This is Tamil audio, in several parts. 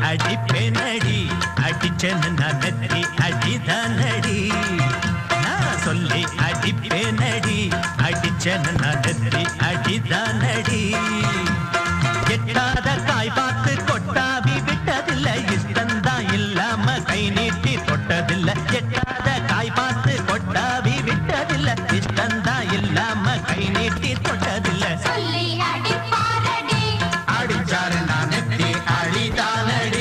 அடிப்பேனடி அடிச்சேன்னு நான் நெத்தி அடிதானடி நான் சொல்லி அடிப்பேனடி அடிச்சேன்னு நான் நெத்தி அடிதானடி எட்டாத காய் பார்த்து கொட்டாவி விட்டதில்லை இஷ்டந்தான் இல்லாம கை நீட்டி தொட்டதில்லை எட்டாத காய் பார்த்து கொட்டாவி விட்டதில்லை இஷ்டந்தான் இல்லாம கை நீட்டி தொட்டதில்லை சொல்லி அடிப்பாரடி அடிச்சாரு நான் நெத்தி அடிதானடி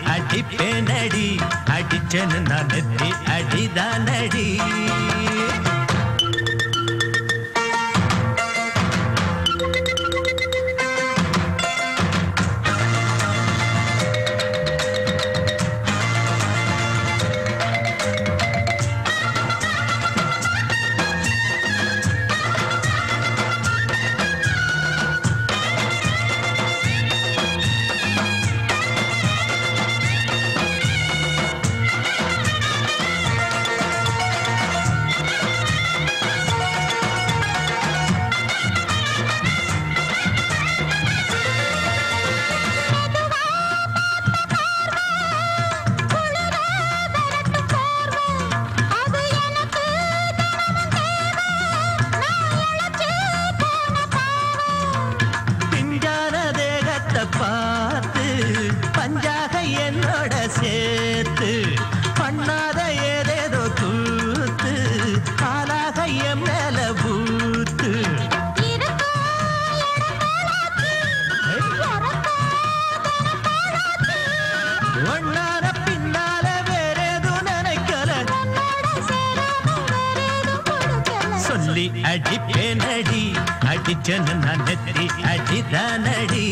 அடிப்பேனடி அடிச்சேன்னு நான் நெத்தி அடிதானடி பார்த்து பஞ்சாக என்னோட சேர்த்து பண்ணாத ஏதேதோ கூத்து ஆளாக என் மேல பூத்து ஒன்னார பின்னால வேறேதும் நினைக்கல சொல்லி அடிப்பேனடி அடிச்சேன்னு நான் நெத்தி அடிதானடி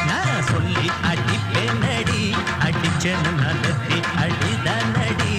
நான் சொல்லி அடிப்பேனடி அடிச்சேன்னு நான் நெத்தி அடிதானடி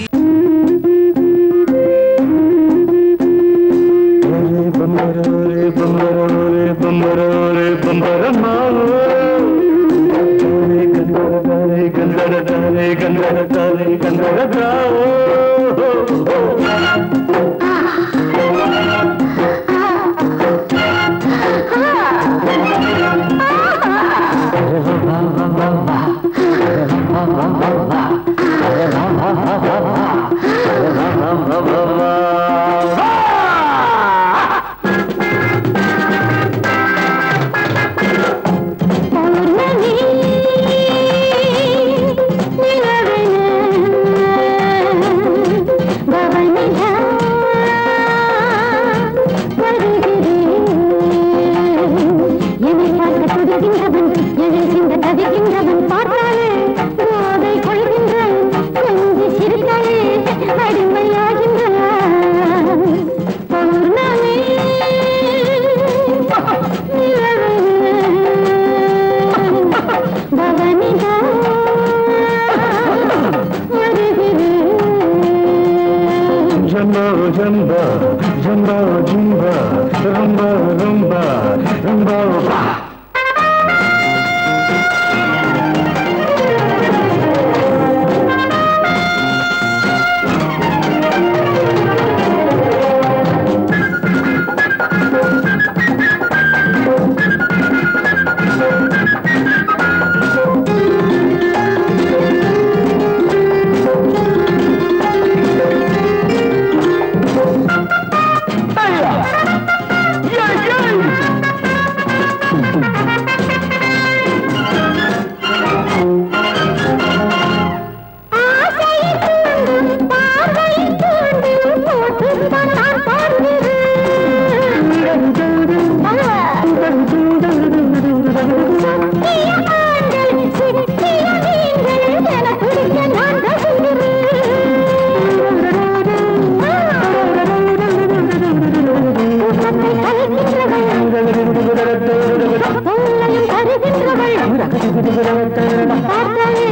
பார்த்தாலே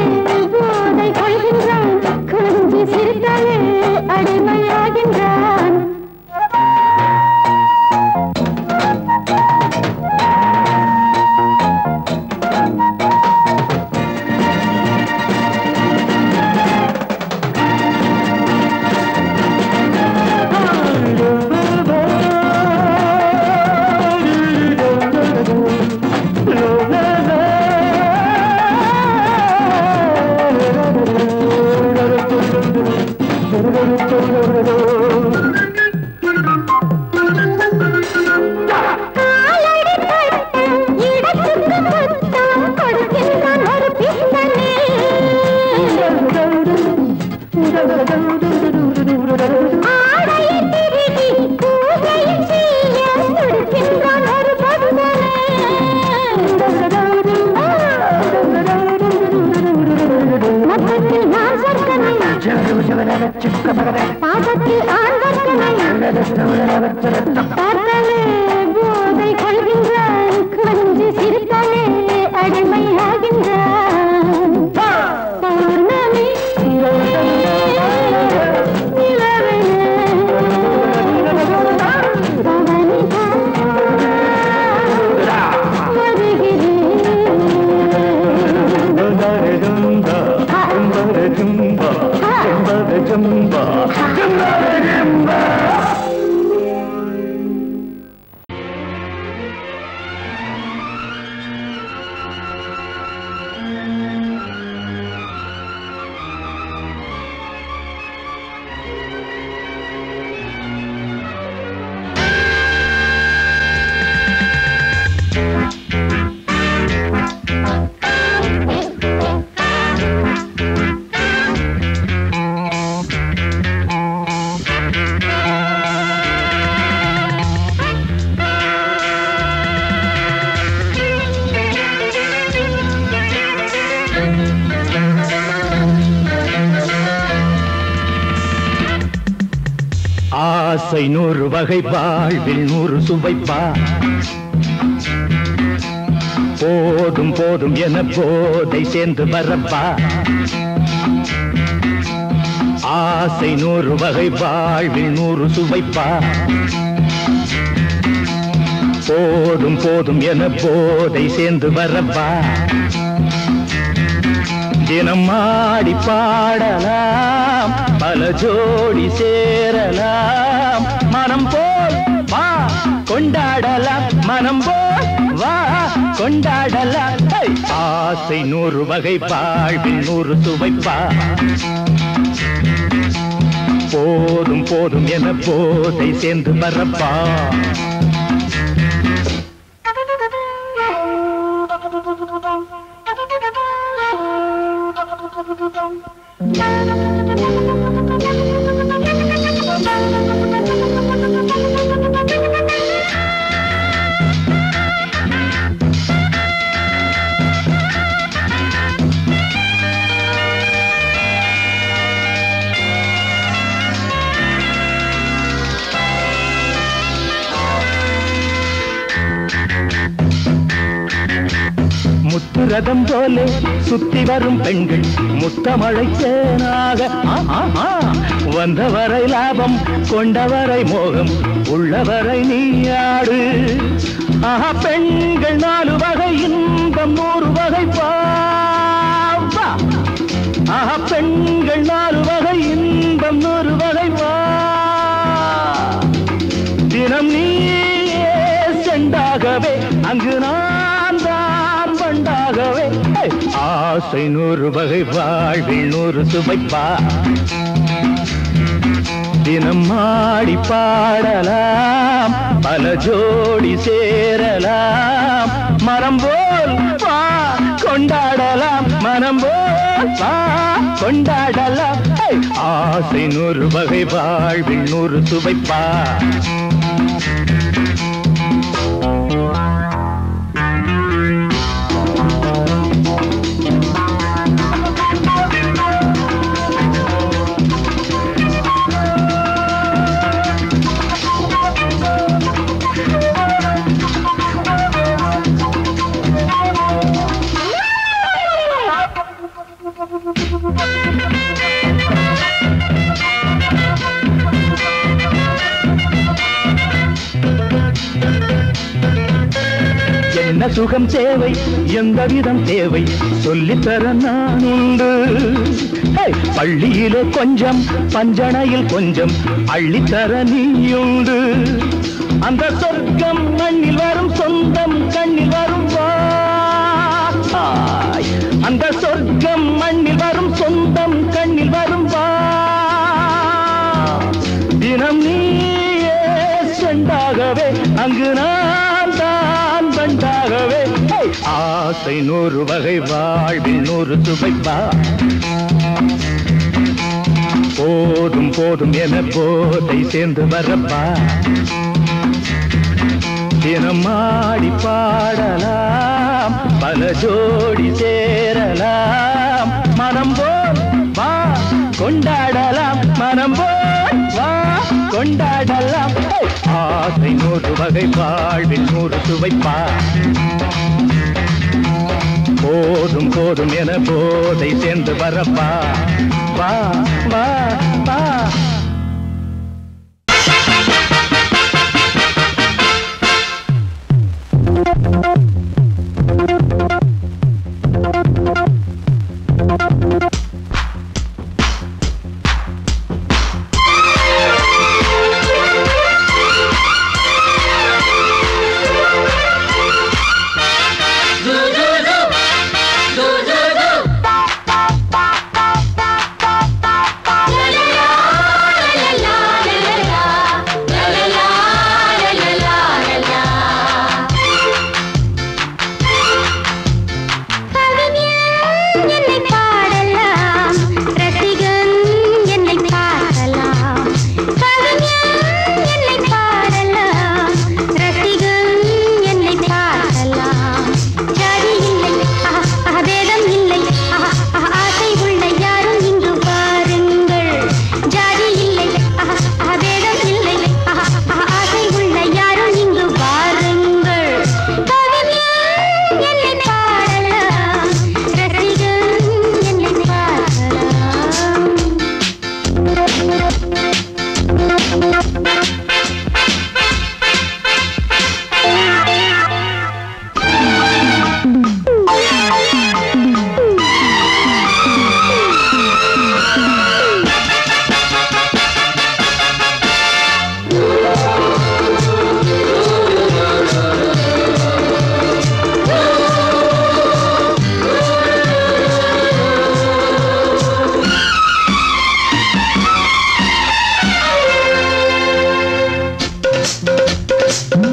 போதை கொள்கின்றான் கொஞ்சி சிரித்தாலே அடிமையாகின்றான் பாதத்தில் பார்த்தாலே போதை கொள்கின்றான் கொஞ்சி சிரித்தாலே அடிமையாகின்றான் பௌர்ணமி ஆசை 100 வகை வாழ்வில் 100 சுவைப்பா போதும் போதும் என போதை சேர்ந்து வரப்பா ஆசை 100 வகை வாழ்வில் 100 சுவைப்பா போதும் போதும் என போதை சேர்ந்து வரப்பா தினம் ஆடி பாடலாம் பல ஜோடி சேரலாம் மனம் போல் வா கொண்டாடலாம் மனம் போல் வா கொண்டாடலாம் ஆசை 100 வகை வாழ்வில் 100 சுவைப்பா போதும் போதும் என போதை சேர்ந்து வரப்பா முத்துரதம் போலே சுத்தி வரும் பெண்கள் முத்தமழை தேனாக வந்தவரை லாபம் கொண்டவரை மோகம் உள்ளவரை நீயாடு பெண்கள் 4 வகை இன்பம் 100 வகை பாவா பெண்கள் 4 வகை இன்பம் 100 வகை வா தினம் நீயே செண்டாகவே அங்கு நான் தான் வண்டாகவே ஆசை 100 வகை வாழ்வில் 100 சுவைப்பா தினம் ஆடி பாடலாம் பல ஜோடி சேரலாம் மனம் போல் வா கொண்டாடலாம் மனம் போல் வா கொண்டாடலாம் ஆசை 100 வகை வாழ்வில் 100 சுவைப்பா என்ன சுகம் தேவை எந்த விதம் தேவை சொல்லித்தர நான் உண்டு. பள்ளியிலே கொஞ்சம் பஞ்சணையில் கொஞ்சம் அள்ளித்தர நீயுண்டு. அந்த சொர்க்கம் மண்ணில் வரும் சொந்தம் கண்ணில் வரும் வா. அந்த சொர்க்கம் மண்ணில் வரும் சொந்தம் கண்ணில் வரும் வா. தினம் நீயே செண்டாகவே அங்கு நான் தான் பண்டாகவே. ஆசை 100 வகை வாழ்வில் 100 சுவைப்பா. போதும் போதும் என போதை சேர்ந்து வரப்பா. தினம் ஆடி பாடலாம் பல ஜோடி சேரலாம். மனம் போல் வா கொண்டாடலாம் மனம் போல் வா கொண்டாடலாம். ஆசை 100 வகை வாழ்வில் 100 சுவைப்பா. போதும் போதும் என போதை சேர்ந்து வரப்பா. வா வா வா.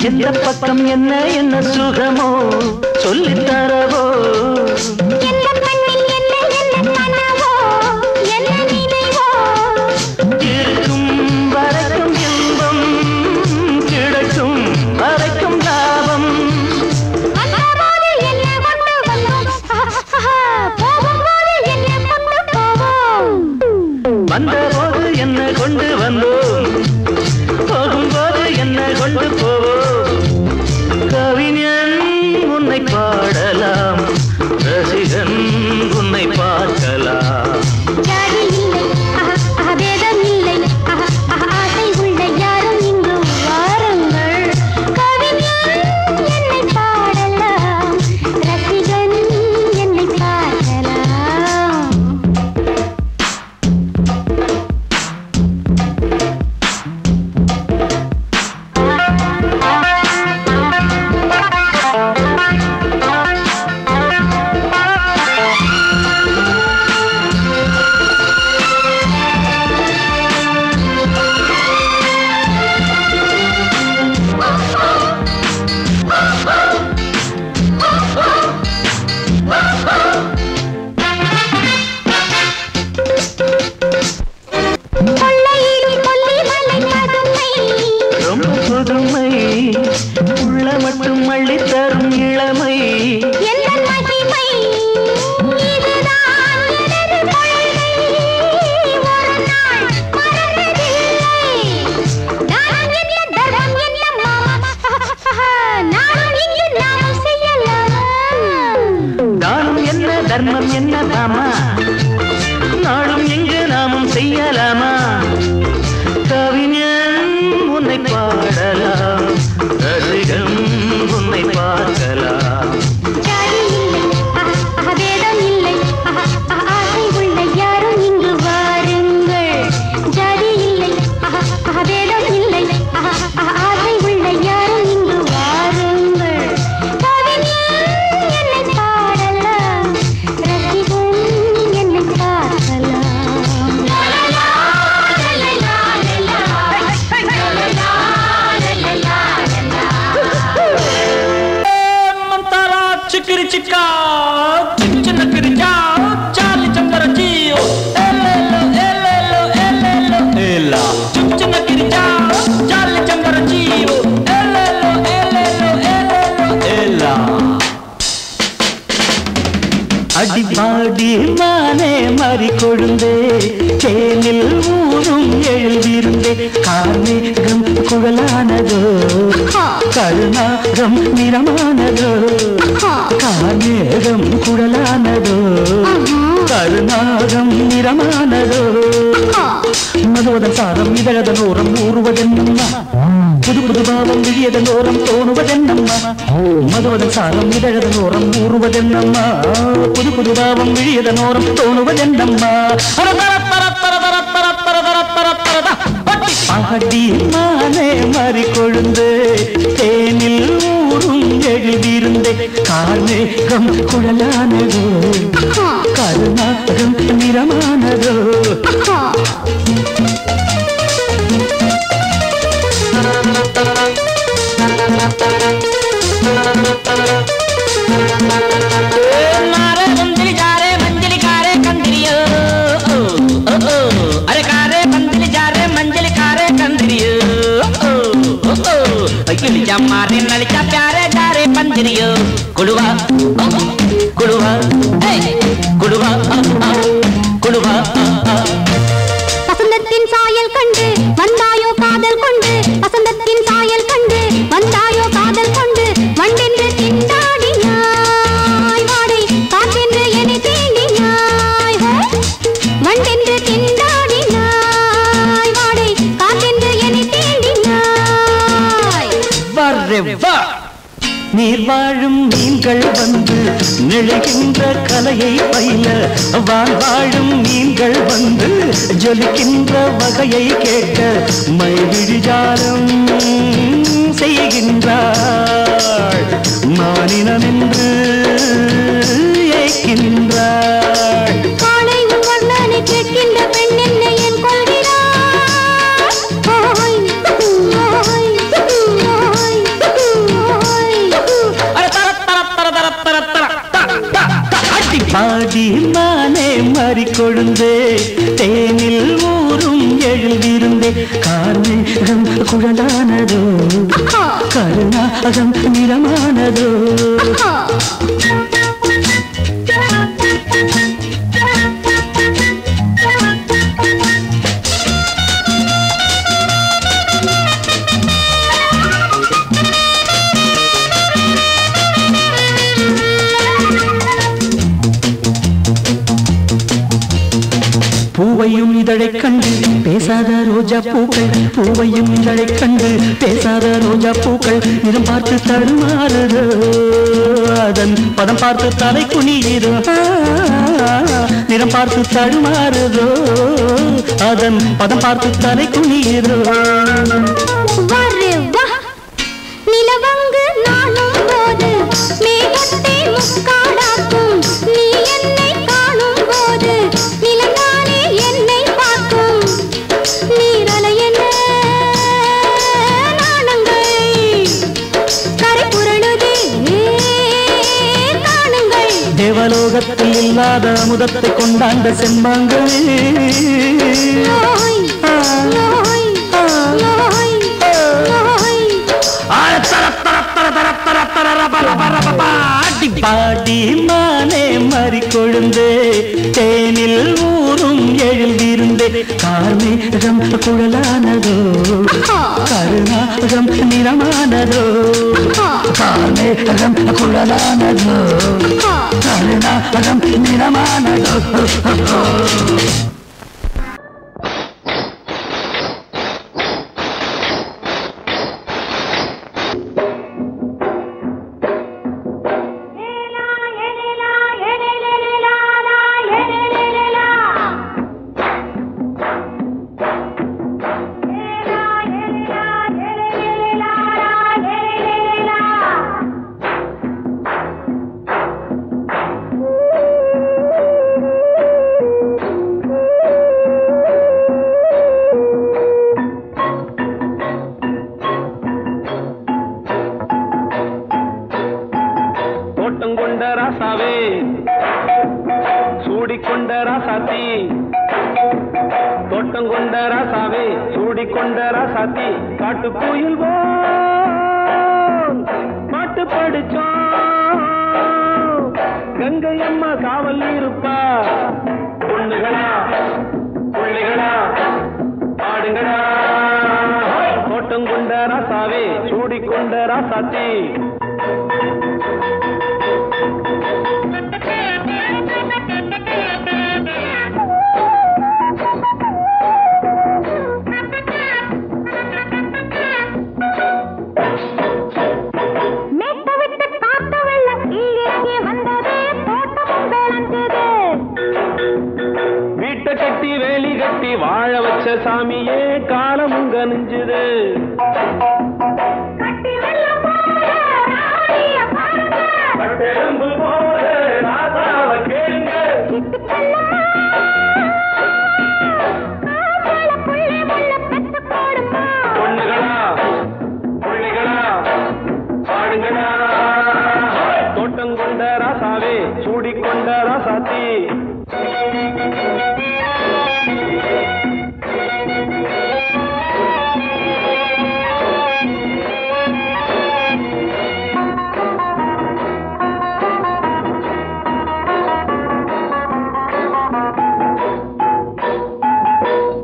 எந்த பக்கம் என்ன என்ன சுகமோ சொல்லித் தரவோ. இருக்கும் வரைக்கும் இன்பம் கிடைக்கும் வரைக்கும் லாபம். வந்தபோது என்ன கொண்டு வந்தோம் போகும்போது என்ன கொண்டு போவோம். கவிஞன் உன்னை பாடலாம் ரசிகன் உன்னை பார்க்கலாம். உள்ள மட்டும் அள்ளி தரும் இளமை. தானம் என்ன தர்மம் என்ன தாமா நாடும் எங்கு நாமும் செய்யலாமா. கவிஞன் உன்னை பாடலாம் ரசிகன் உன்னை பார்க்கலாம். చిక్కిరిచిక్కా చిన్న కిరిచా చాలి చందర జీయో ఎల్లెల్లో ఎల్లెల్లో ఎల్లెల్లో ఎల్లా చిన్న కిరిచా చాలి చందర జీయో ఎల్లెల్లో ఎల్లెల్లో ఎల్లెల్లో ఎల్లా அடிபாடி மானே மறி கொழுந்தே தேனில் ஊரும் எழுதிருந்தே கார்மேகம் குழலானதோ கருணாகம் நிறமானதோ கார்மேகம் குழலானதோ கருணாகம் நிறமானதோ மதுவதன் சாரம் இதழதன் ஓரம் ஊறுவதென்னம்மா புது புது பாவம் விழியதன் ஓரம் தோணுவதென்னம்மா மதுவதன் சாரம் இதழதன் ஓரம் ஊறுவதென்னம்மா புது புது பாவம் விழியதன் ஓரம் தோணுவதென்னம்மா பாடி மானே மறி கொழுந்து தேனில் ஊரும் எழுதியிருந்தே கார்மேகம் குழலானதோ கருணாகம் நிறமானதோ मारे नलिचा प्यारे जारे पंजरियो कुड़वा कुड़वा कुड़वा कुड़वा வசந்தத்தின் சாயல் கண்டு வந்தாயோ காதல் கொண்டு வசந்தத்தின் சாயல் கண்டு வந்தாயோ காதல் கொண்டு வண்டென்று திண்டாடினாய் வாடை காற்றென்று என்னை தீண்டினாய் வண்டென்று திண்டாடினாய் வாடை காற்றென்று என்னை தீண்டினாய் வரே வா நீர் வாழும் மீன்கள் வந்து நெழுகின்ற கலையை பயில வான் வாழும் மீன்கள் வந்து ஜொலிக்கின்ற வகையை கேட்க மைவிழிஜாலம் செய்கின்றாள் மானினம் என்று ஏற்கின்றாள் காலை வர்ணனை கேட்கின்ற பெண் என்னை என் கொள்கிறாள் பாடி மானே மறி கொழுந்தே தேனில் ஊரும் எழுதிருந்தே கார்மேகம் குழலானதோ கருணாகம் நிறமானதோ பூவையும் இதழைக் கண்டு பேசாத ரோஜா பூக்கள் பூவையும் இதழைக் கண்டு பேசாத ரோஜா பூக்கள் நிறம் பார்த்து தடுமாறுதோ அதன் பதம் பார்த்து தலை குனியுதோ நிறம் பார்த்து தடுமாறுதோ அதன் பதம் பார்த்து தலை குனியுதோ நிலவங்கு நானும் போது மேகத்தை முக்காடாக்கும் நீ என்னை காணும் போது நிலந்தானே என்னை பார்க்கும் நீரலையென நாணங்கள் கரை புரளுதே காணுங்கள் தேவலோகத்தில் இல்லாத அமுதத்தை கொண்டாண்ட செம்பாங்கள் பாடி மானே மறி கொழுந்தே தேனில் ஊரும் எழுதிருந்தே கார்மேகம் குழலானதோ கருணாகம் நிறமானதோ கார்மேகம் குழலானதோ கருணாகம் நிறமானதோ ராசாவே சூடிக்கொண்ட ராசாத்தி தோட்டம் கொண்ட ராசாவே சூடிக்கொண்ட ராசாத்தி காட்டு கோயில் பாட்டு படிச்சோம் கங்கை அம்மா காவல் இருப்பா பொண்ணுகளா புள்ளிகளா ஆடுங்களா தோட்டம் கொண்ட ராசாவே சூடிக்கொண்ட ராசாத்தி வீட்டை கட்டி வேலி கட்டி வாழ வச்ச சாமியே காலம் உங்க நெஞ்சுது பொண்ணுகளா புள்ளிகளா பாடுங்களா தோட்டம் கொண்ட ராசாவே சூடிக்கொண்ட ராசாத்தி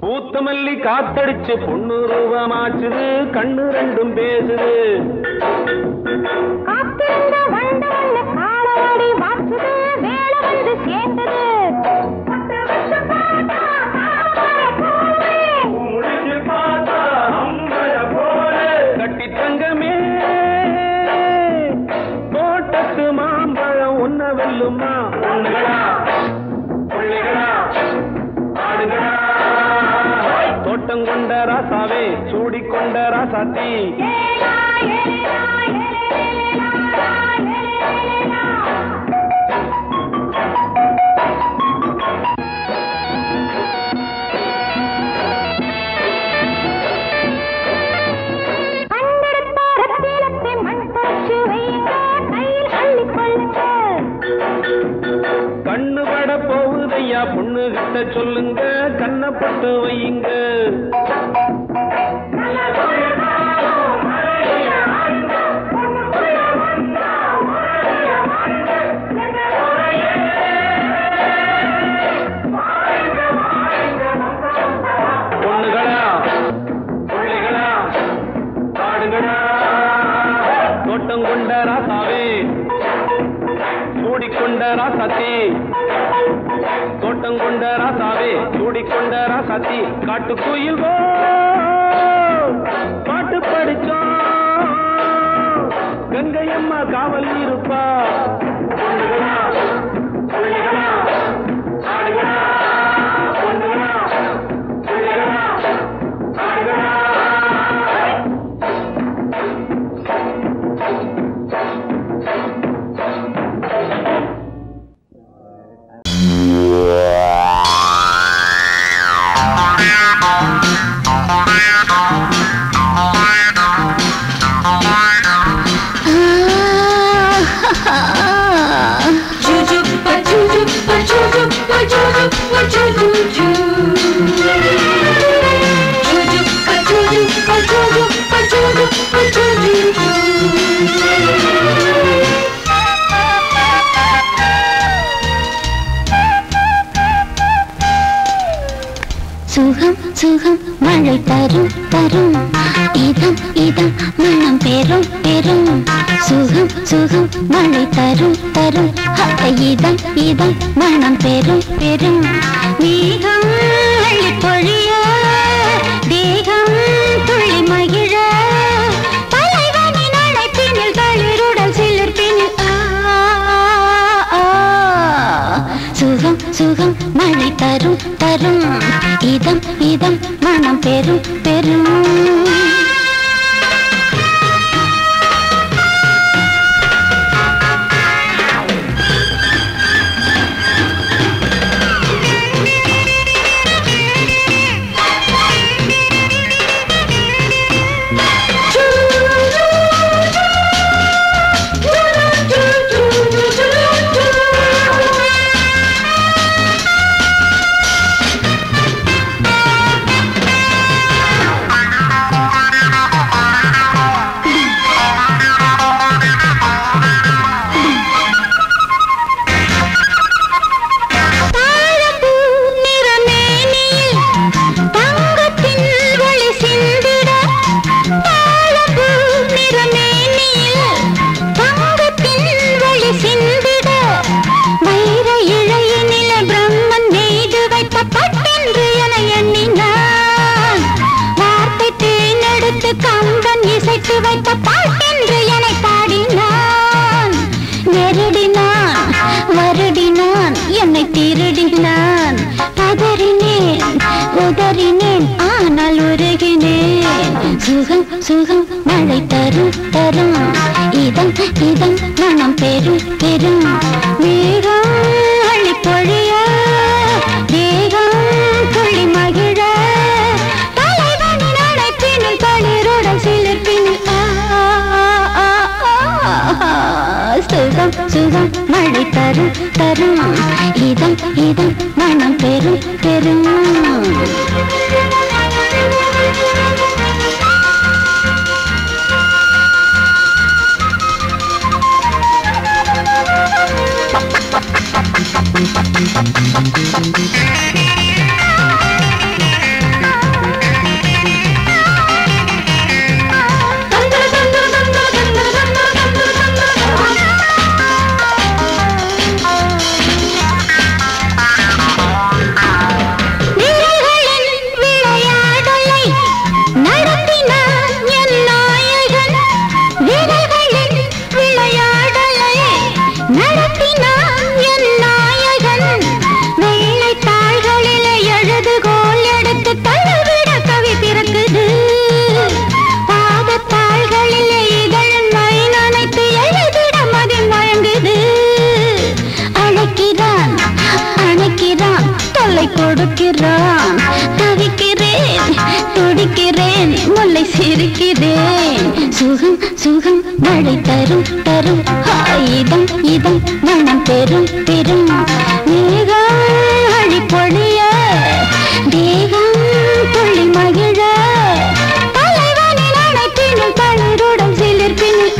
பூத்தமல்லி காத்தடிச்சு பொண்ணு ரூபமாச்சுது கண்ணு ரெண்டும் பேசுது கட்டி தங்கமே தோட்டத்து மாம்பழம் உன்ன வெல்லுமா பொண்ணுகளா புள்ளிகளா ஆடுகளா தோட்டம் கொண்ட ராசாவே சூடிக்கொண்ட ராசாத்தி கண்ணு பட போகுதையா பொண்ணு கிட்ட சொல்லுங்க கண்ணப்பட்டு வையுங்க பொண்ணுகளா புள்ளிகளா ஆடுகளா தோட்டம் கொண்ட ராசாவே சூடிக்கொண்ட ராசாத்தி தோட்டம் கொண்ட ராசாவே சூடிக்கொண்ட ராசாத்தி காட்டு கோயில் பாட்டு படிச்சோம் கங்கை அம்மா காவல் இருப்பா பொண்ணுகளா புள்ளிகளா ஆடுகளா பொண்ணுகளா புள்ளிகளா ஆடுகளா சுகம் சுகம் மழை தரும் தரும் இதம் இதம் மனம் பெரும் பெரும் சுகம் சுகம் மழை தரும் தரும் இதம் இதம் மனம் பெரும் பெரும் மேகம் அள்ளி பொழிய தேகம் துள்ளி மகிழ தலைவனின் அழைப்பினில் தளிருடல் சிலிர்ப்பினில் சுகம் சுகம் மழை தரும் தரும் இதம் இதம் மனம் பெரும் பெரும் என்னை திருடினான். பதறினேன் உதறினேன் ஆனால் உருகினேன். சுகம் சுகம் மழை தரும் தரும் இதம் இதம் மனம் பெரும் பெரும். மேகம் அள்ளி பொழிய தேகம் துள்ளி மகிழ தலைவனின் அழைப்பினில் தளிருடன் சிலிர்ப்பினில் சுகம் சுகம் மழை தரும் தரும் இதம் இதம் மனம் பெரும் பெரும். கொடுக்கிறான் தவிக்கிறேன் துடிக்கிறேன் முல்லை சிரிக்கிறேன். சுகம் சுகம் மழை தரும் தரும் இதம் இதம் மனம் பெரும் பெரும். மேகம் அழி பொழிய தேகம் துள்ளி மகிழ தலைவனின் அணைப்பினில் தளிருடன் சிலிர்ப்பினில்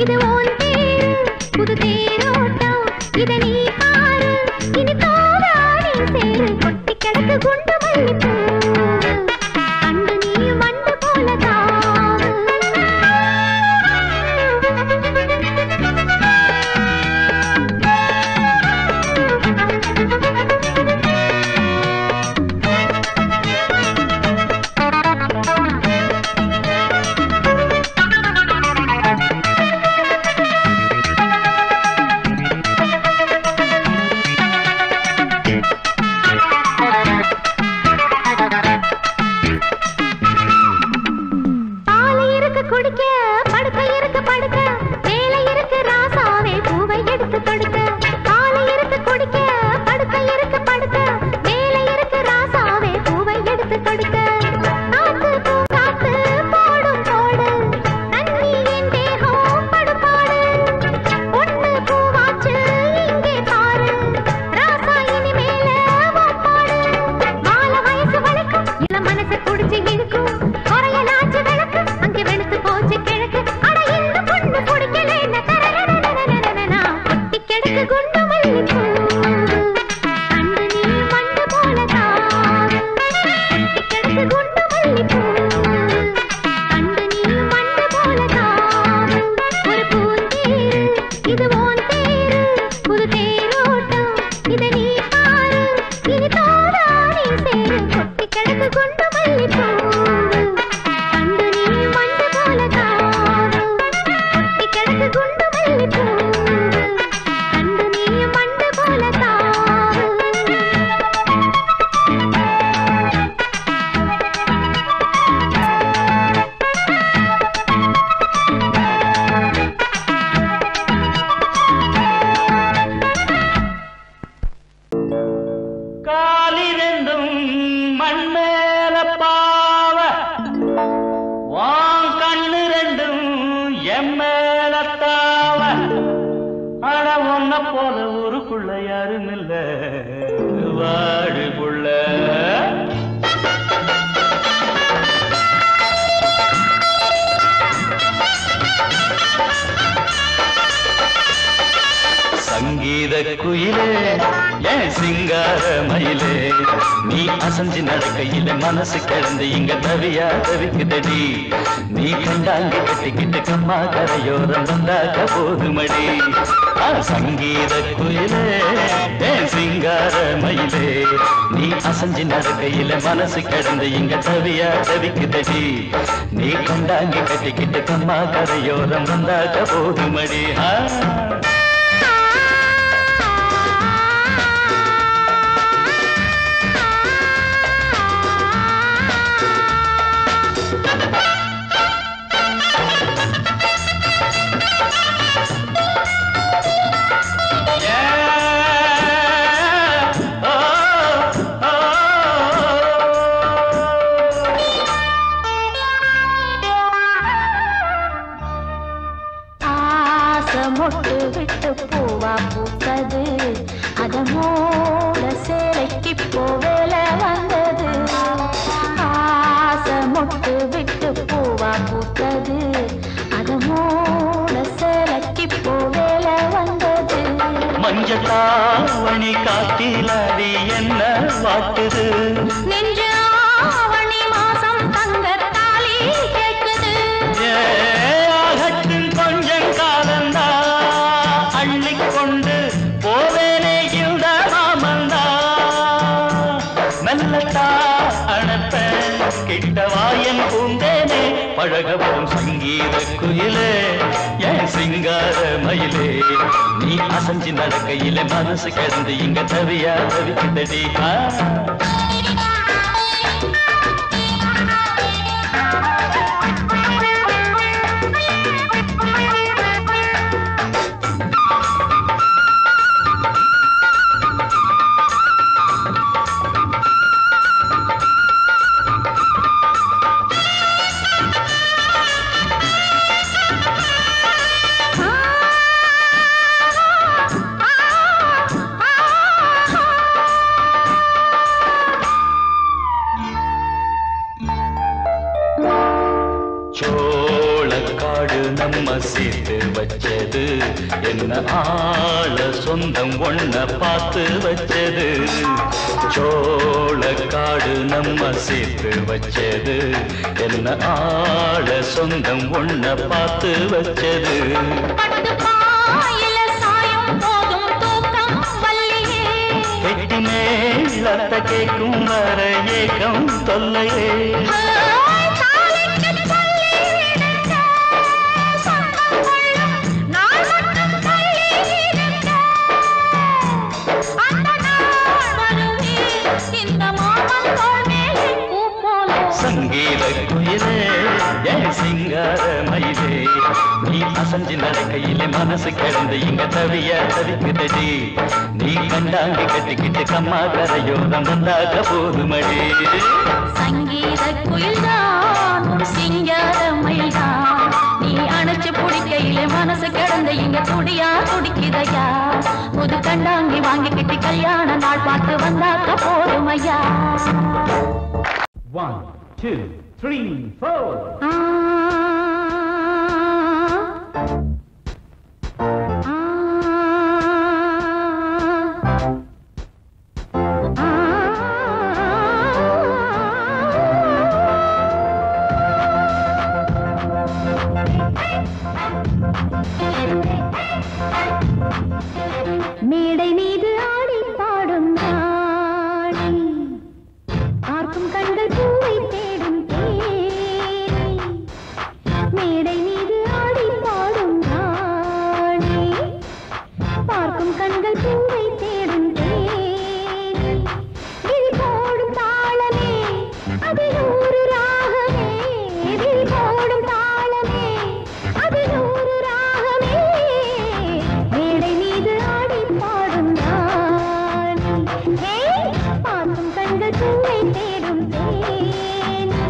இது ஓன் தேரு புது தேரோட்டம் இத நீ பாரு இனி தோதா நீ சேரு கொட்டி கிடக்கு குண்டு மல்லிப்பூ கண்டு நீ வண்டு போல தாவு மனசு கிடந்து இங்க தவியா தவிக்குதடி நீ கண்டாங்கி கட்டிக்கிட்டு கம்மா கரையோரம் வந்தாக்க போதுமடி சங்கீத குயிலே சிங்கார மயிலே நீ அசஞ்சு நடக்கையில மனசு கிடந்து இங்க தவியா தவிக்குதடி நீ கண்டாங்கி கட்டிக்கிட்டு கம்மா கரையோரம் வந்தாக்க போதுமடி மொட்டு விட்டு பூவா பூத்தது அதமோட சேலைக்கு போவேல வந்தது ஆசை மொட்டு விட்டு பூவா பூத்தது அதமோட சேலைக்கு போவேல வந்தது மஞ்சளாவணி காட்டிலாடி என்ன வாட்டுது நெஞ்சு ஆவணி மாசம் தங்க தாலி கேட்குது கொஞ்சம் காலந்தா அள்ளிக்கொண்டு போவேனே இந்த மாமந்தா மெல்லத்தா அணப்ப கிட்டவாயன் பூந்தேனே பழகவும் சங்கீத குயிலே என் சிங்கார மயிலே நீ அசஞ்சு நடக்கையில மனசு கிடந்து இங்க தவியா தவிக்குதடி காடு நம்ம சேர்த்து வச்சது என்ன ஆள சொந்தம் ஒண்ண பார்த்து வச்சது சோழ காடு நம்ம சேர்த்து வச்சது என்ன ஆள சொந்தம் ஒண்ண பார்த்து வச்சது கெட்டி மேலத்த கேட்கும் வர ஏகம் தொல்லையே சங்கீத குயிலே என் சிங்கார மயிலே நீ அசஞ்சு நடக்கையிலே மனசு கிடந்து இங்க தவிய தவிக்குதடி நீ கண்டாங்கி கட்டிக்கிட்டு கம்மா கரையோரம் வந்தாக போதுமடி சங்கீத குயில்தான் சிங்கார மயில்தான் நீ அணைச்சு பிடிக்கையிலே மனசு கிடந்து இங்க துடியா துடிக்குதையா புது கண்டாங்கி வாங்கிக்கிட்டு கல்யாண நாள் பார்த்து வந்தாக்க போதுமையா 1, 2, 3, 4. மேடை மீது ஆடி பாடும் நாளை பார்க்கும் கண்கள் பூவை தேடும் தேனை மேடை மீது ஆடி பாடும் நாளை பார்க்கும் கண்கள் பூவை தேடும் தேனை விழி போடும் தாளமே அது நூறு ராகமே விழி போடும் தாளமே அது நூறு ராகமே மேடை மீது ஆடி பாடும் நாளை பார்க்கும் கண்கள் பூவை தேடும் தேனை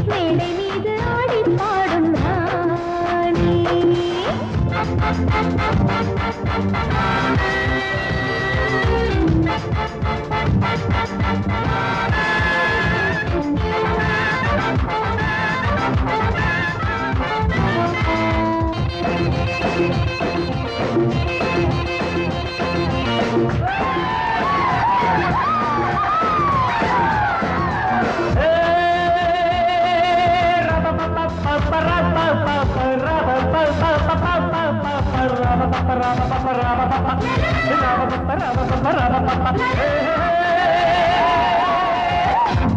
மேடை மீது ஆடி பாடும் நாளை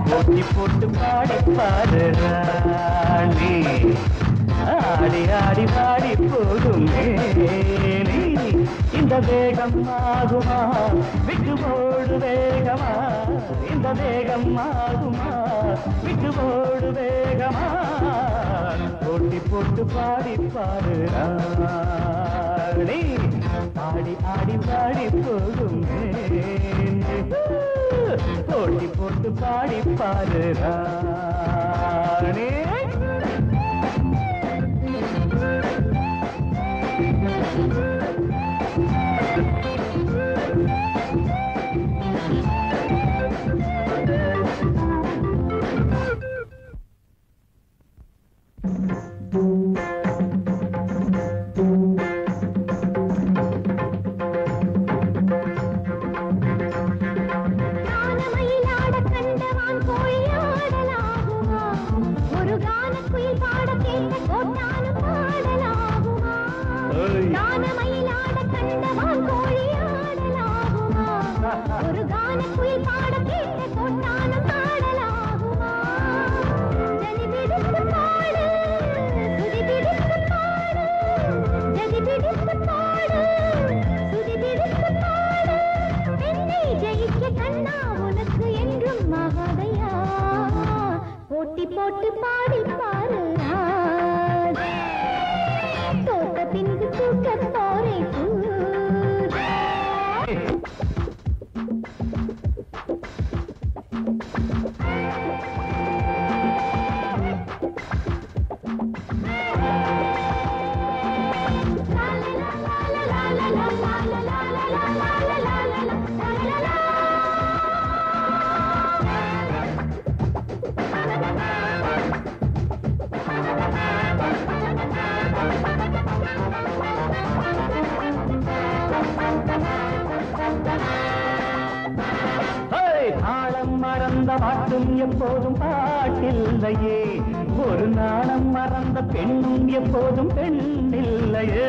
போட்டி போட்டு பாடி பாடு ராணி ஆடி ஆடி பாடி போகும் மேனி இந்த வேகம் ஆகுமா விட்டு போடு வேகமா இந்த வேகம் ஆகுமா விட்டு போடு வேகமா போட்டி போட்டு பாடி பாடு ராணி ஆடி ஆடி பாடி போகும் மேனி போட்டி போட்டு பாடி பாரு ராணி கானமயிலாட கண்டவான் கோழியாடலாகுமா ஒரு கானக்குயில் பாட கேட்ட கோட்டானும் பாடலாகுமா கானமயிலாட கண்டவான் கோழியாடலாகுமா ஒரு கானக்குயில் பாட கேட்ட கோட்டானும் பாடலாகுமா ஜனி பிடித்து பாடு சுதி பிடித்து பாடு ஜனி பிடித்து பாடு சுதி பிடித்து பாடு என்னை ஜெயிக்க கண்ணா உனக்கு என்றும் மகாதையா போட்டி போட்டு பாடி பாரு தோட்ட பின்பு தூக்க போரே பாட்டும் எப்போதும் பாட்டில்லையே ஒரு நாணம் மறந்த பெண்ணும் எப்போதும் பெண்ணில்லையே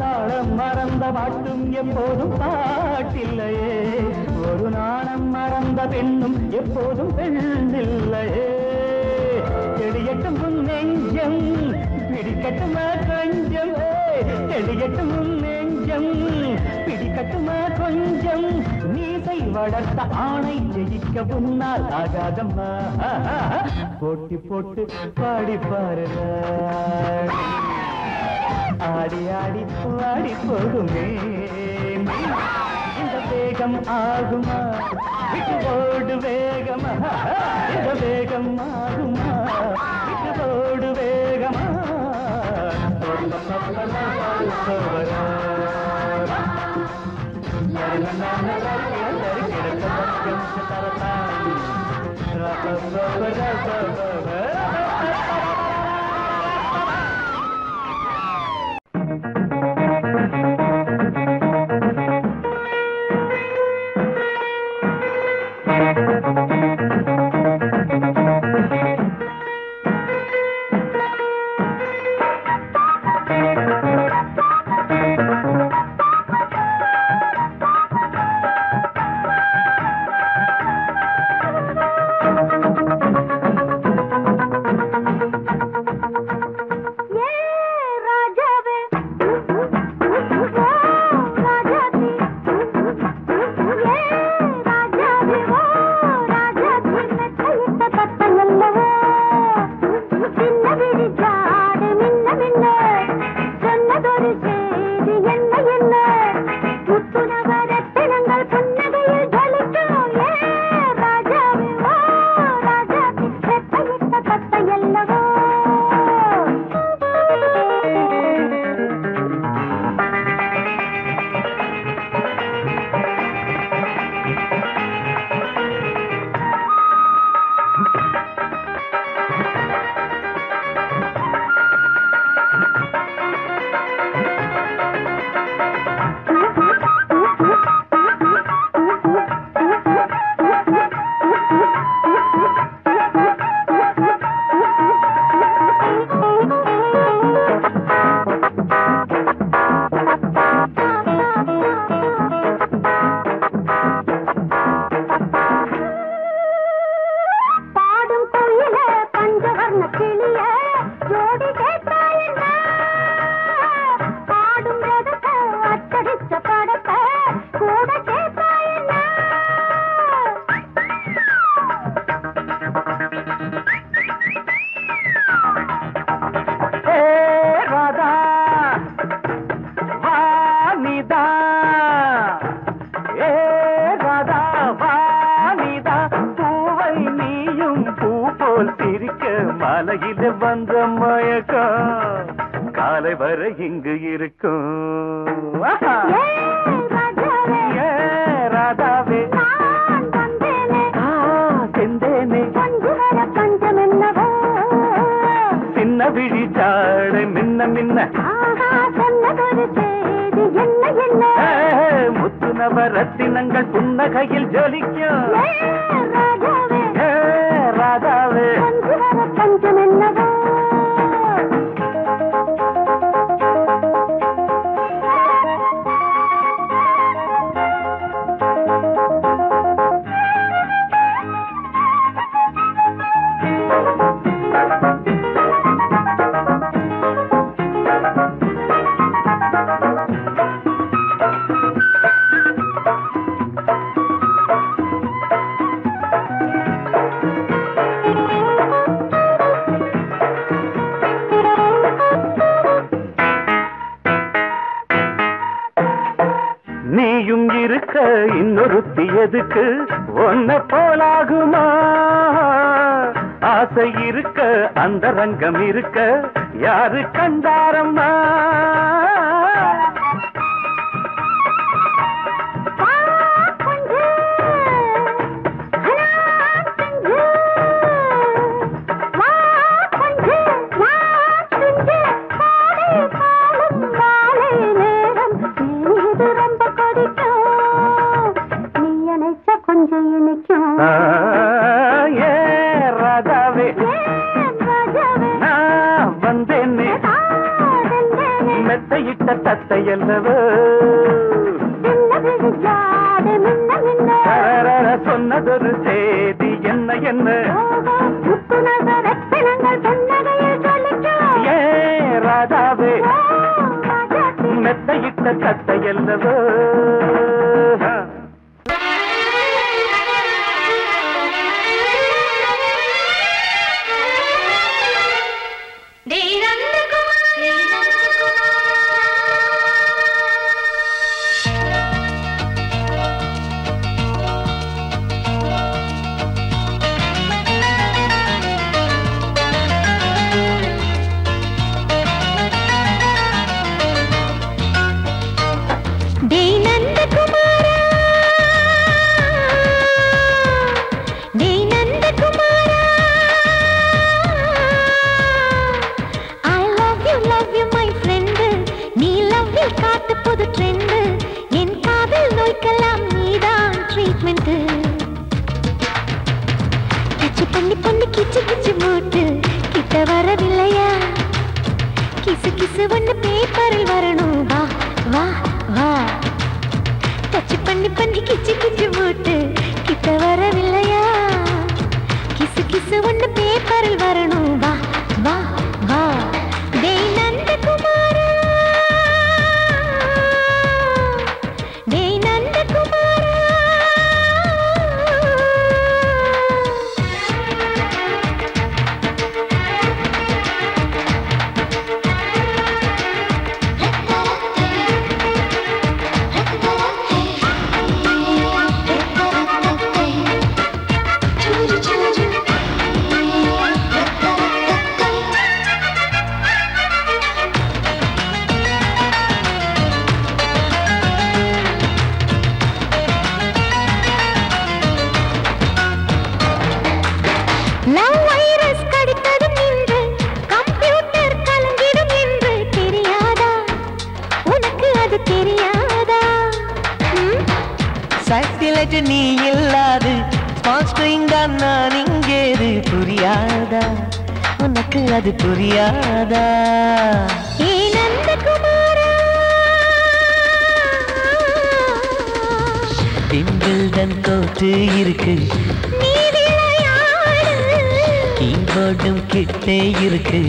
தாளம் மறந்த பாட்டும் எப்போதும் பாட்டில்லையே ஒரு நாணம் மறந்த பெண்ணும் எப்போதும் பெண்ணில்லையே தெளியட்டும் உன் நெஞ்சம் பிடிக்கட்டுமா கொஞ்சம் தெளியட்டும் உன் நெஞ்சம் பிடிக்கட்டுமா கொஞ்சம் நீசை வளர்த்த ஆணை ஜெயிக்க முன்னால் ஆகாதம்மா போட்டி போட்டு பாடி பாருங்க ஆடி ஆடி வாடி போகுமே இந்த வேகம் ஆகுமா விட்டு ஓடு வேகமா இந்த வேகம் ஆகுமா விட்டு ஓடு வேகமா மாலையில வந்த மயக்கம் காலை வரை இங்கு இருக்கும் ராதாவே செந்தேனே சின்ன விழி சாடை மின்ன மின்ன முத்து நவரத்தினங்கள் புன்னகையில் ஜொலிக்கும் ராதாவே பஞ்சம் என்னவோ நீயும் இருக்க இன்னொருத்தி எதுக்கு ஒன்ன போலாகுமா ஆசை இருக்க அந்த ரங்கம் இருக்க யாரு கண்டாரம்மா மெத்தையிட்ட தத்தை அல்லவோ சொன்னதொரு செய்தி என்ன என்ன ஏ ராதாவே மெத்தையிட்ட தத்தை அல்லவோ நீ இல்லாது நான் இங்கேது புரியாதா உனக்கு அது புரியாதா பிம்பிள்டன் கோட்டு இருக்கு கீபோர்டும் கிட்டே இருக்கு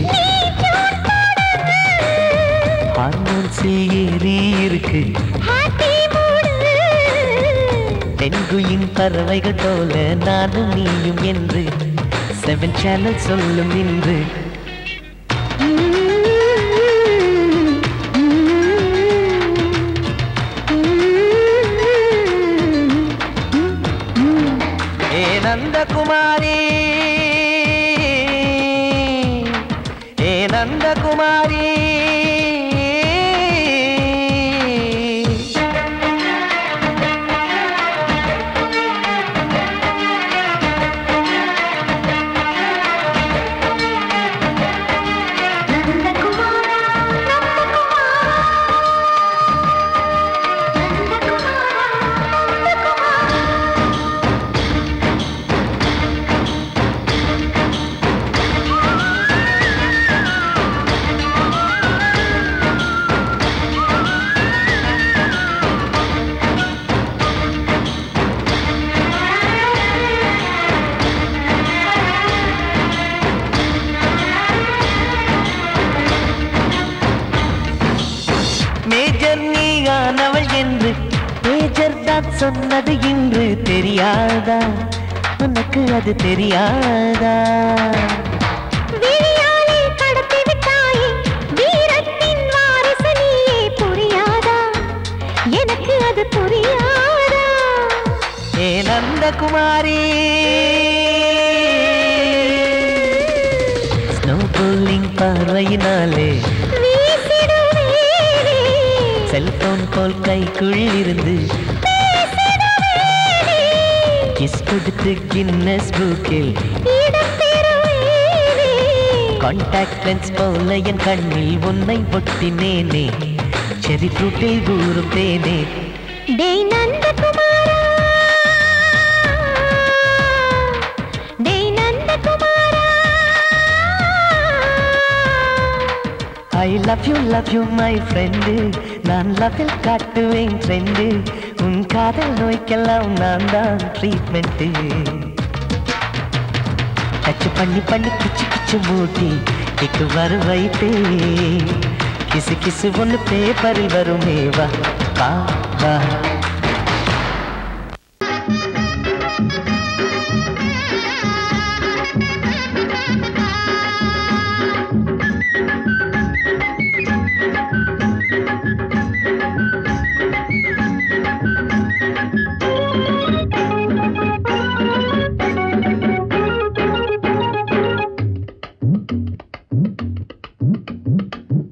ஹார்மோன்ஸில் ஏறி இருக்கு தென்குயின் பறவைகள் போல நானும் நீயும் என்று 7 சேனல் சொல்லும் இன்று ஏ நந்தகுமாரி ஏ நந்தகுமாரி சொன்னது இன்று தெரியாதா உனக்கு அது தெரியாதா விழியாலே கடத்தி விட்டாயே வீரத்தின் வாரிசு நீயே புரியாதா எனக்கு அது புரியாதா ஏ நந்தகுமாரி ஸ்னோ போலிங் பார்வையினாலே செல்போன் போல் கைக்குள் இருந்து கிஸ் கொடுத்து கின்னஸ் புக்கில் கான்டாக்ட் லென்ஸ் போல என் கண்ணில் உன்னை ஒட்டினேனே செரி ஃப்ரூட்டில் ஊறும் தேனே டேய் நந்தகுமாரா டேய் நந்தகுமாரா I love you my friend. நான் லவ்வில் காட்டுவேன் ட்ரெண்ட். உன் காதல் நோய்க்கெல்லாம் நான் தான் ட்ரீட்மெண்ட். டச் பண்ணி பண்ணி கிச்சு கிச்சு மூட்டி கிக்கு வரு வைத்தே. கிசு கிசு ஒன்று பேப்பரில் வருமே வா வா வா.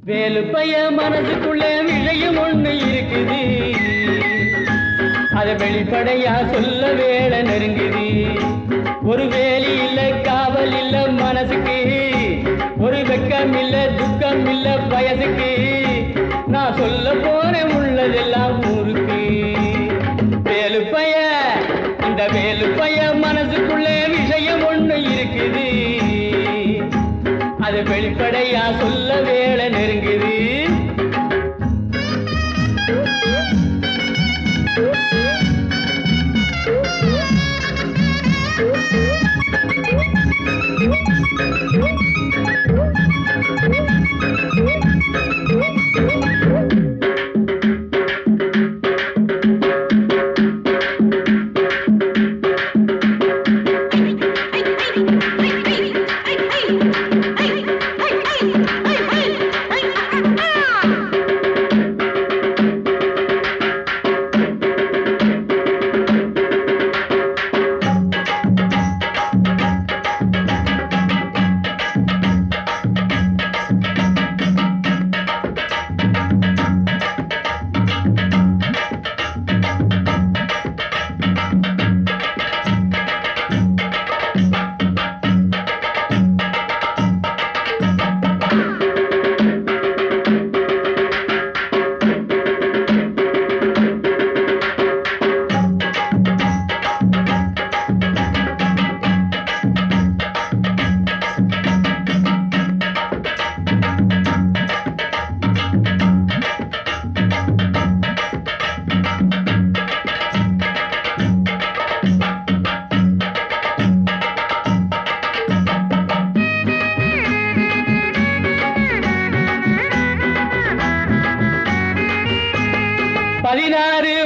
வேலு பைய மனசுக்குள்ள விஷயம் ஒண்ணு இருக்குது, அத வெளிப்படையா சொல்ல வேலை நெருங்குது. ஒரு வேலி இல்ல காவல் இல்ல மனசுக்கு, ஒரு வெக்கம் இல்ல துக்கம் இல்ல வயசுக்கு. நான் சொல்ல போறேன் உள்ளதெல்லாம் ஊருக்கு. வேலு பைய இந்த வேலு பைய மனசுக்குள்ள விஷயம் ஒண்ணு இருக்குது, அது வெளிப்படையா சொல்ல வேலை நெருங்குது.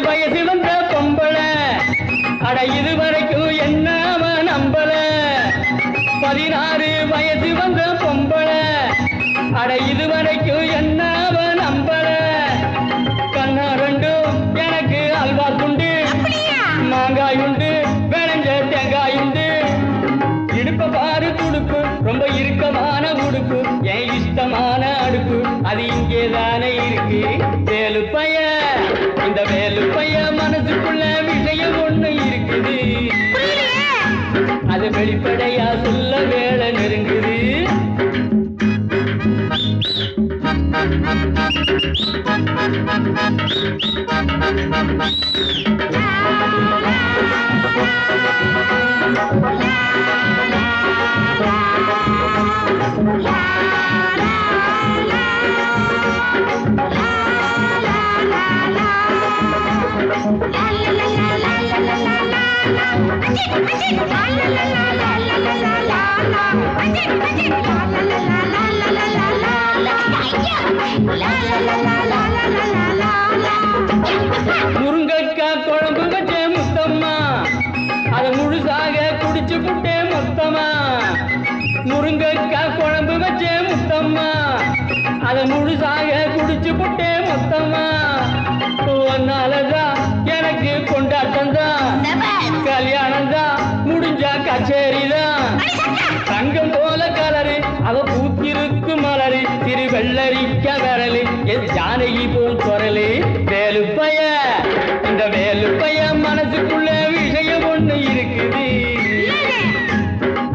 வயசு வந்த பொம்பளை அட இதுவரைக்கும் என்ன நம்பல. 16 வயசு வந்த பொம்பளை அட இதுவரைக்கும் என்ன நம்பல. கண்ணா ரெண்டும் எனக்கு அல்வா துண்டு, மாங்காய் உண்டு விளைஞ்ச தேங்காய் உண்டு. இடுப்ப பாரு துடுப்பு ரொம்ப இறுக்கமான உடுப்பு, என் இஷ்டமான அடுப்பு அது இங்கேதானே இருக்கு. வேலு பைய இந்த வேலு பைய மனசுக்குள்ள விஷயம் ஒண்ணு இருக்குது, அது வெளிப்படையா சொல்ல வேலை நெருங்குது. முருங்கக்காய் குழம்பு வச்சே முத்தம்மா, அதை முழுசாக குடிச்சு புட்டே மொத்தமா. முருங்கக்காய் குழம்பு வச்சே முத்தம்மா, அதை முழுசாக குடிச்சு புட்டே மொத்தமா. ஒன்னாலதான் எனக்கு கொண்டாட்டம் தான், கல்யாணம் தான் முடிஞ்சா கச்சேரிதான். தங்கம் போல கலரு அவ பூத்திருக்கு மலரு, திரு வெள்ளரிக்க வரலு என் ஜானகி போல் குரலு. வேலு பைய இந்த வேலு பைய மனசுக்குள்ள விஷயம் ஒண்ணு இருக்குது,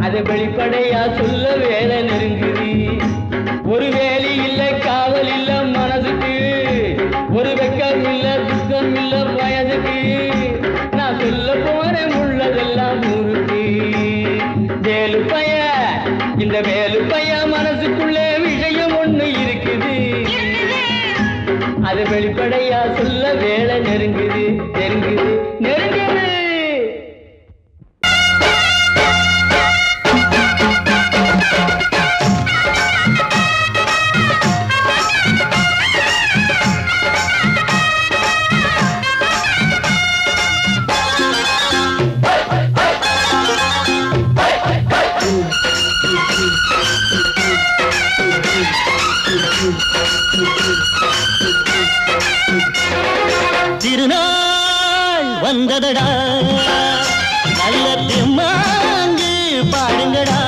அது வெளிப்படையா சொல்ல வேலை நெருங்குது. ஒரு வேலி இல்ல காவல் இல்ல மனசுக்கு, ஒரு வெக்கம் இல்ல துக்கம் இல்ல வயதுக்கு. நான் சொல்ல போறேன் உள்ளதெல்லாம் ஊருக்கு. வேலு பைய இந்த வேலு பைய மனசுக்குள்ளே விஷயம் ஒண்ணு இருக்குது, அது வெளிப்படையா சொல்ல வேலை நெருங்குது நெருங்குது நெருங்குது. திருநாள் வந்ததடா நல்ல திருமாங்கு பாடுங்கடா.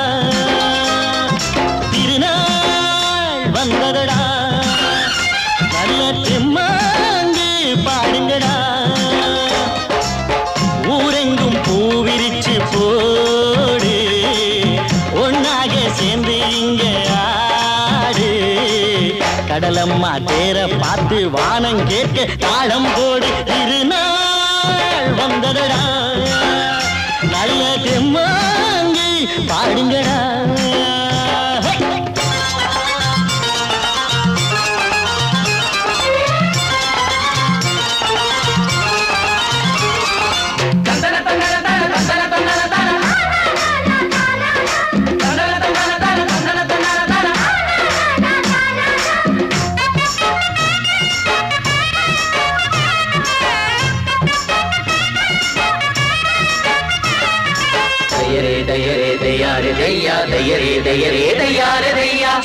திருநாள் வந்ததடா நல்ல திருமாங்கு பாடுங்கடா. ஊரெங்கும் பூவிரிச்சு போடு ஒன்னாக சேர்ந்து இங்க ஆடு. கடலம்மா தேர பார்த்து வானம் கேட்க தாளம் போடு. திருநாள் வந்ததடா நல்ல தெம்மாங்கி பாடுங்கடா.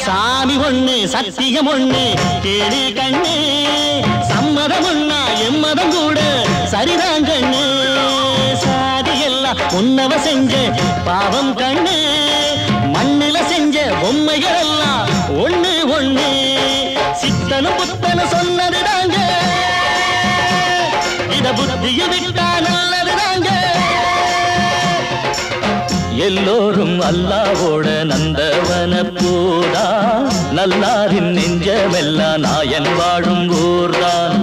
சாமி ஒண்ணு சத்தியம் ஒண்ணு கேடு கண்ணு. சம்மதம் ஒண்ணா எம்மதம் கூட சரிதான் கண்ணு. சாதி எல்லாம் உன்னவ செஞ்ச பாவம் கண்ணு. மண்ணில செஞ்ச பொம்மைகள் எல்லாம் ஒண்ணு ஒண்ணு. சித்தனும் புத்தனும் சொன்னது தாங்க இத புத்தியில் விட்டா நல்லது தாங்க. எல்லோரும் அல்லாவோட நந்தவன பூதா. நல்லாரின் நெஞ்சமெல்லாம் நாயன் வாழும் ஊர்தான்.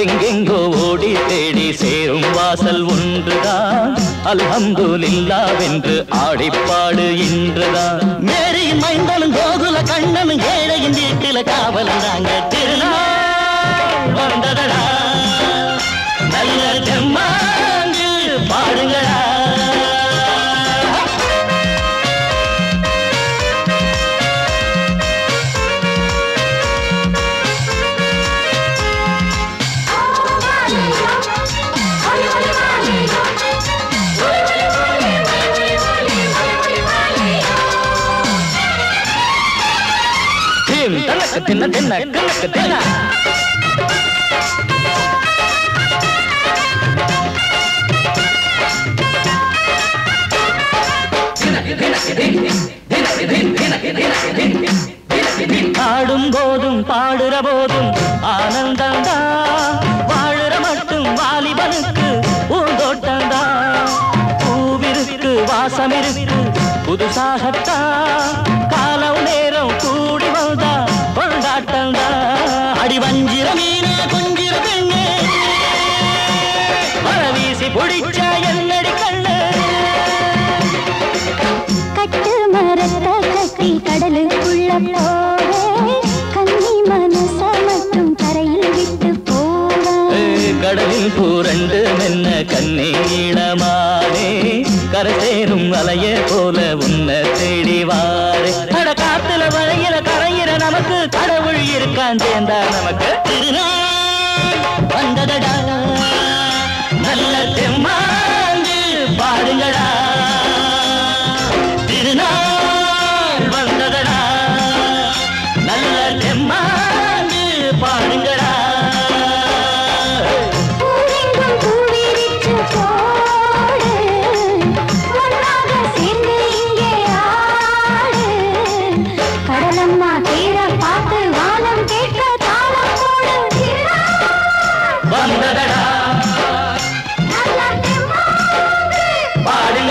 எங்கெங்கோ ஓடி தேடி சேரும் வாசல் ஒன்றுதான். அல்ஹம்துலில்லாஹ்வென்று ஆடிப்பாடு இன்றுதான். மேரியின் மைந்தனும் கோகுல கண்ணனும் ஏழையின் வீட்டில காவலந்தாங்க. திருநாள் வந்ததடா நல்ல தெம்மாங்கு பாடுங்களா. தின்ன தின்ன கணக்கு தின்ன ஆடும் போதும் பாடுற போதும் ஆனந்தந்தா. வாழுற மட்டும் வாலிபனுக்கு பூந்தோட்டந்தா. பூவிருக்கு வாசம் இருக்கு புதுசாகத்தான். காலம் நேரம் கூடி வந்தா கொண்டாட்டந்தா. அடி வஞ்சிர மீனே கொஞ்சிர பெண்ணே மர வீசி பிடிச்ச என்னடி கண்ணு. கட்டு மரத்த கட்டி கடலுக்குள்ள போவே கன்னி மனச மட்டும் கரையில் விட்டு போவே. கடலில் பூரண்டு மென்ன கண்ணீளமானே கரை சேரும் அலைய போல உன்னை தேடி வாரே. அட காத்துல வளையில கரையிற நமக்கு கடவுள் இருக்கான் சேர்ந்தா நமக்கு. திருநாள் வந்ததடா நல்ல தெம்மாங்கு பாடுங்கடா. திருநாள் வந்ததடா நல்ல தெம்மாங்கு பாடுங்கடா. வந்ததடா பாடுங்க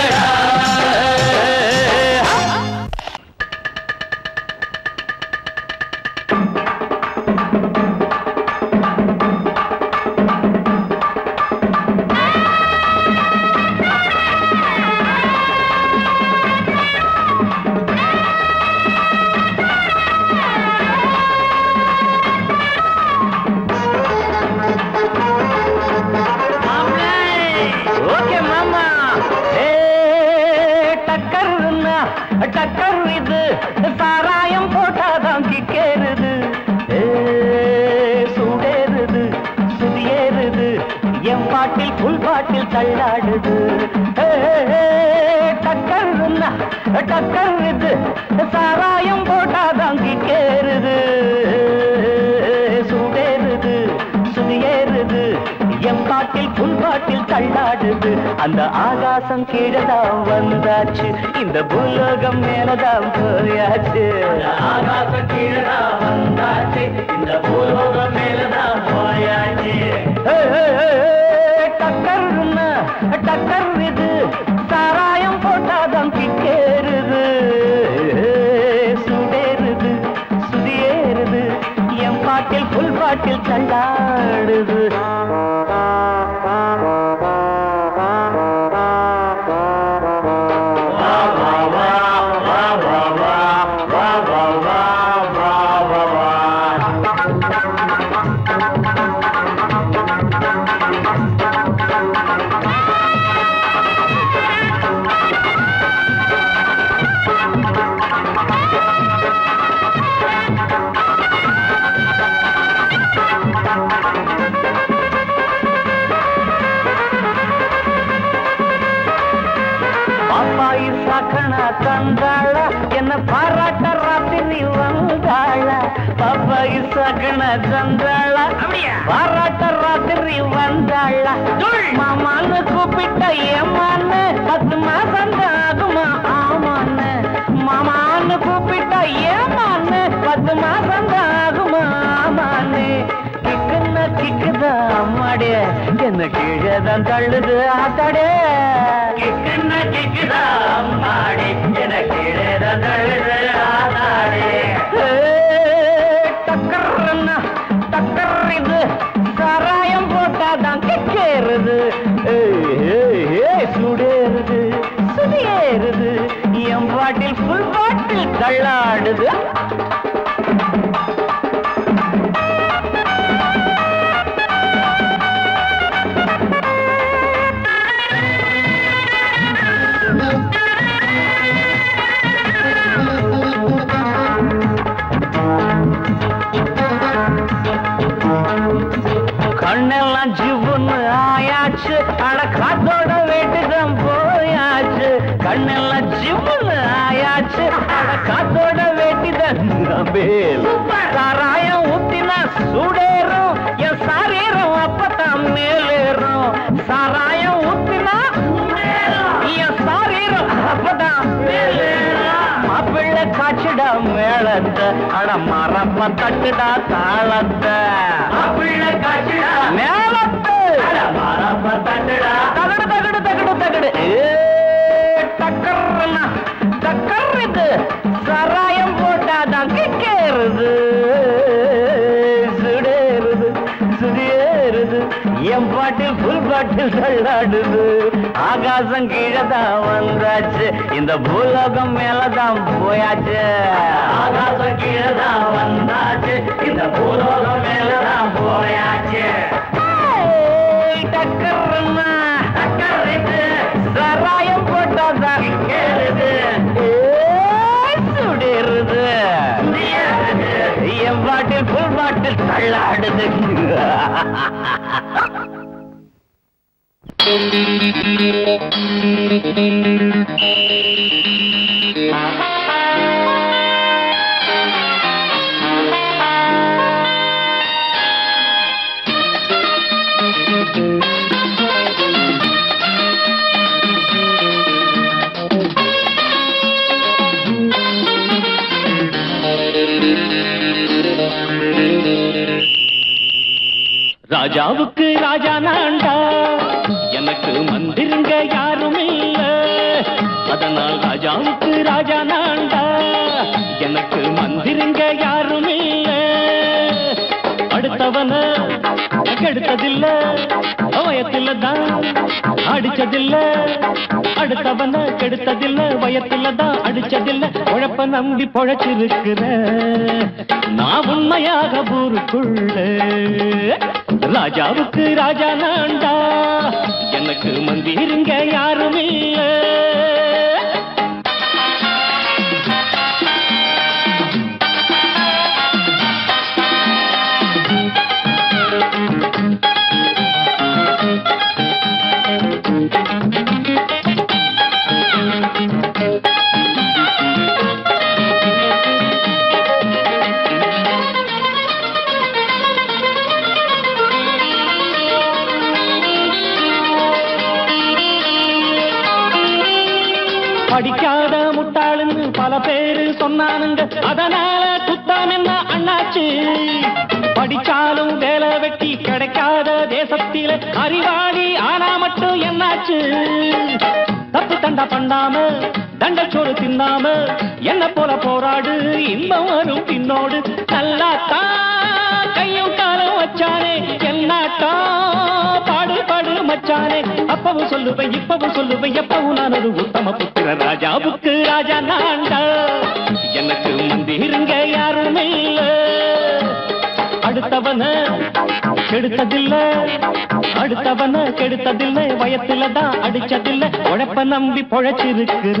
டக்கர் இது சாராயம் போட்டாதான் கிக்கேறுது சூடேறுது சுதியேறுது என் பாட்டில் புல் பாட்டில் தள்ளாடுது டக்கர்னா டக்கர் இது சாராயம் போட்டாதான் கிக்கேறுது சூடேறுது சுதியேறுது என் பாட்டில் புல் பாட்டில் தள்ளாடுது அந்த ஆகாசம் கீழதான் வந்தாச்சு இந்த பூலோகம் மேலதான் போயாச்சு ஆகாசம் கீழதான் வந்தாச்சு இந்த பூலோகம் மேலதான் போயாச்சு டக்கர்னா டக்கர் இது சாராயம் போட்டாதான் கிக்கேறுது சுடேறுது சுதியேறுது என் பாட்டில் புல் பாட்டில் தள்ளாடுது தந்தாள என்ன பாராட்ட ராத்திரி வந்தாள பாப்பாயி சகன தந்தாள பாராட்ட ராத்திரி வந்தாள மாமான்னு கூப்பிட்ட ஏமான்னு 10 மாசம் ஆகுமா ஆமான்னு மாமான்னு கூப்பிட்ட ஏமான்னு 10 மாசம் ஆகுமா ஆமான்னு கிக்குன்னா கிக்குதா அம்மாடே என்ன கீழேதான் தள்ளுது ஆத்தாடே கிக்குன்னா கிக்குதா அம்மாடே என்ன கீழேதான் தள்ளுது ஆத்தாடே டக்கர்னா டக்கர் இது சாராயம் போட்டாதான் கிக்கேறுது சுடேறுது சுதியேறுது என் பாட்டில் புல் பாட்டில் தள்ளாடுது கண்ணெல்லாம் ஜிவுன்னு ஆயாச்சு அட காத்தோட வீட்டுதான் போயாச்சு கண்ணெல்லாம் ஜிவுன்னு ஆயாச்சு அட காத்தோட வேட்டிதான் சாராயம் ஊத்தினா சூடேறும் என் சாரீரம் அப்பதான் மேலேறும் சாராயம் ஊத்தினா என் சாரீரம் அப்பதான் மாப்பிள்ளை காய்ச்சிடா மேளத்தை அட மரப்ப தட்டுடா தாளத்தை மாப்பிள்ளை காய்ச்சிடா மேளத்தை அட மரப்ப தட்டுடா தகடு தகடு தகடு தகடு டக்கர்னா டக்கர் இது சாராயம் போட்டாதான் கிக்கேறுது சுடேறுது சுதியேறுது என் பாட்டில் புல் பாட்டில் தள்ளாடுது ஆகாசம் கீழதான் வந்தாச்சு இந்த பூலோகம் மேலதான் போயாச்சு ஆகாசம் கீழதான் வந்தாச்சு இந்த பூலோகம் மேலதான் போயாச்சு டக்கர்னா டக்கர் இது சாராயம் போட்டாதான் கிக்கேறுது சுடேறுது என் பாட்டில் புல் பாட்டில் தள்ளாடுது ராஜாவுக்கு ராஜா நான்டா எனக்கு மந்திருங்க யாரும் இல்ல அதனால் ராஜாவுக்கு ராஜா நான்டா எனக்கு மந்திருங்க யாரும் இல்ல அடுத்தவன கெடுத்ததில்ல வயத்தில தான் அடிச்சதில்ல அடுத்தவன கெடுத்ததில்ல வயத்தில தான் அடிச்சதில்ல உழப்ப நம்பி பொழைச்சிருக்கிற நான் உண்மையாக ஊருக்குள்ள ராஜாவுக்கு ராஜா நான்டா எனக்கு மந்திருங்க யாரும் இல்ல சொன்னானுங்க அதனால குத்தம் என்ன அண்ணாச்சு படிச்சாலும் வேலை வெட்டி கிடைக்காத தேசத்தில அறிவாளி ஆனா மட்டும் என்னாச்சு தப்பு தண்டா பண்ணாம தண்டச்சோறு தின்னாம என்ன போல போராடு இன்பம் வரும் பின்னோடு நல்லாத்தான் கையும் காலம் வச்சானே என்னாட்டா பாடு பாடு மச்சானே அப்பவும் சொல்லுவேன் இப்பவும் சொல்லுவேன் எப்பவும் நான் ஒரு உத்தம புத்திர ராஜாவுக்கு ராஜா நான்டா எனக்கு மந்திருங்க யாரும் இல்ல அடுத்தவன கெடுத்ததில்லை வயத்துலதான் அடிச்சதில்லை உழைப்ப நம்பி பொழைச்சிருக்கிற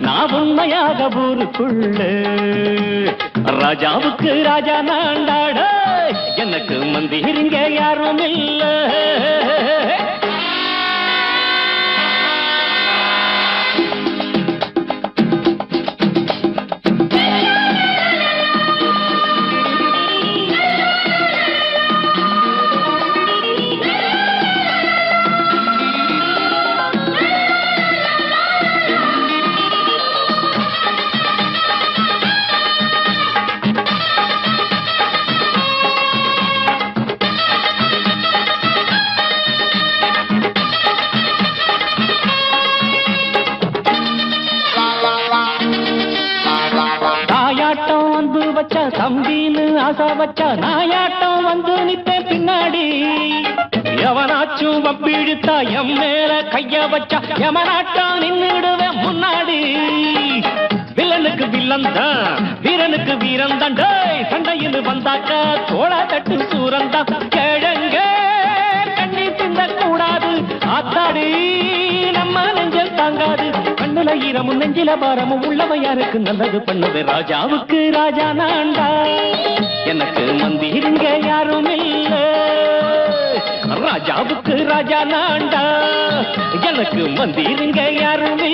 நான் உண்மையாக ஊருக்குள்ள ராஜாவுக்கு ராஜா நான்டாட எனக்கு மந்திருங்க யாரும் இல்ல தம்பின்னு ஆசா வச்சா நாயாட்டம் வந்து நிப்பேன் பின்னாடி எவனாச்சும் வப்பிழுத்தா எம் மேல கைய வச்சா எவனாட்டம் நின்னுடுவேன் முன்னாடி வில்லனுக்கு வில்லன் தான் வீரனுக்கு வீரன் தான் சண்டையில் வந்தாக்கா தோளா தட்டு சூரன் தான் கிழங்க கண்ணி திந்த கூடாது ஆத்தாடி நம்ம நெஞ்சல் தாங்காது கண்ணுல ஈரமும் நெஞ்சில பாரமும் உள்ளவன் யாருக்கு நல்லது பண்ணது ராஜாவுக்கு ராஜா நான்டா எனக்கு மந்திருங்க யாரும் இல்ல ராஜாவுக்கு ராஜா நான்டா எனக்கு மந்திருங்க யாரும்